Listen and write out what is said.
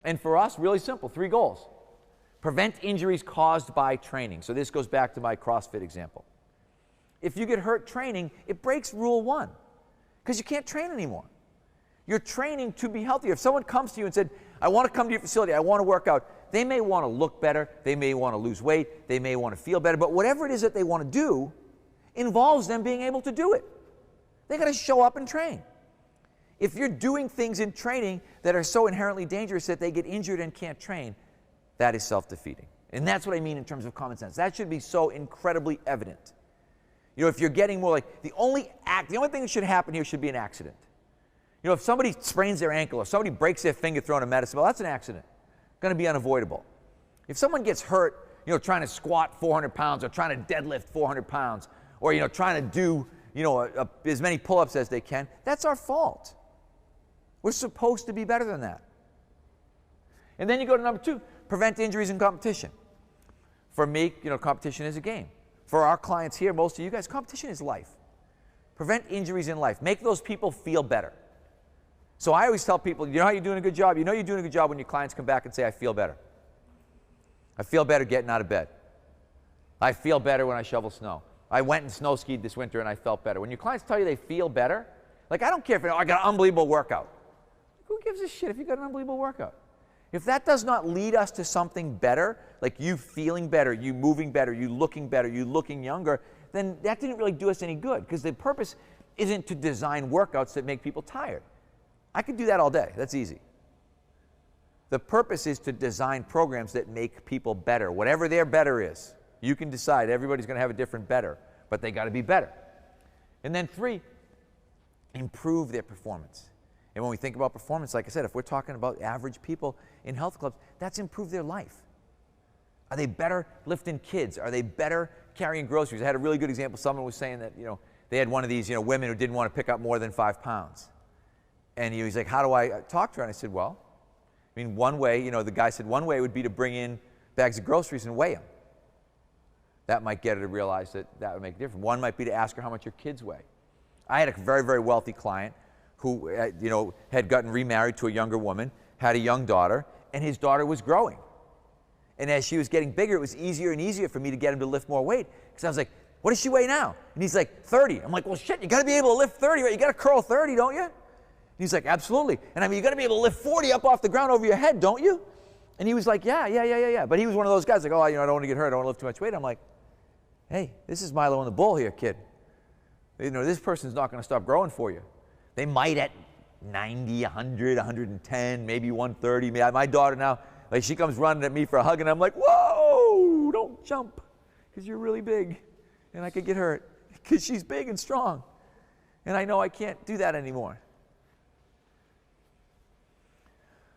And for us, really simple, 3 goals. Prevent injuries caused by training. So this goes back to my CrossFit example. If you get hurt training, it breaks rule 1 because you can't train anymore. You're training to be healthier. If someone comes to you and said, I want to come to your facility, I want to work out, they may want to look better, they may want to lose weight, they may want to feel better, but whatever it is that they want to do involves them being able to do it. They got to show up and train. If you're doing things in training that are so inherently dangerous that they get injured and can't train, that is self-defeating. And that's what I mean in terms of common sense. That should be so incredibly evident. You know, if you're getting more like, the only thing that should happen here should be an accident. You know, if somebody sprains their ankle or somebody breaks their finger throwing a medicine ball, that's an accident. Going to be unavoidable. If someone gets hurt, you know, trying to squat 400 pounds or trying to deadlift 400 pounds or, you know, trying to do, you know, as many pull-ups as they can, that's our fault. We're supposed to be better than that. And then you go to number 2, prevent injuries in competition. For me, you know, competition is a game. For our clients here, most of you guys, competition is life. Prevent injuries in life. Make those people feel better. So I always tell people, you know how you're doing a good job? You know you're doing a good job when your clients come back and say, I feel better. I feel better getting out of bed. I feel better when I shovel snow. I went and snow skied this winter and I felt better. When your clients tell you they feel better, like I don't care if I got an unbelievable workout. Who gives a shit if you got an unbelievable workout? If that does not lead us to something better, like you feeling better, you moving better, you looking younger, then that didn't really do us any good because the purpose isn't to design workouts that make people tired. I could do that all day. That's easy. The purpose is to design programs that make people better. Whatever their better is, you can decide. Everybody's going to have a different better, but they got to be better. And then 3, improve their performance. And when we think about performance, like I said, if we're talking about average people in health clubs, that's improve their life. Are they better lifting kids? Are they better carrying groceries? I had a really good example. Someone was saying that, you know, they had one of these, you know, women who didn't want to pick up more than 5 pounds. And he was like, how do I talk to her? And I said, well, I mean, one way, you know, the guy said one way would be to bring in bags of groceries and weigh them. That might get her to realize that that would make a difference. One might be to ask her how much her kids weigh. I had a very, very wealthy client who, you know, had gotten remarried to a younger woman, had a young daughter, and his daughter was growing. And as she was getting bigger, it was easier and easier for me to get him to lift more weight. Because I was like, what does she weigh now? And he's like, 30. I'm like, well, shit, you got to be able to lift 30, right? You got to curl 30, don't you? He's like, absolutely. And I mean, you got to be able to lift 40 up off the ground over your head, don't you? And he was like, yeah. But he was one of those guys like, oh, you know, I don't want to get hurt. I don't want to lift too much weight. I'm like, hey, this is Milo and the Bull here, kid. You know, this person's not going to stop growing for you. They might at 90, 100, 110, maybe 130. My daughter now, like she comes running at me for a hug, and I'm like, whoa, don't jump, because you're really big, and I could get hurt, because she's big and strong. And I know I can't do that anymore.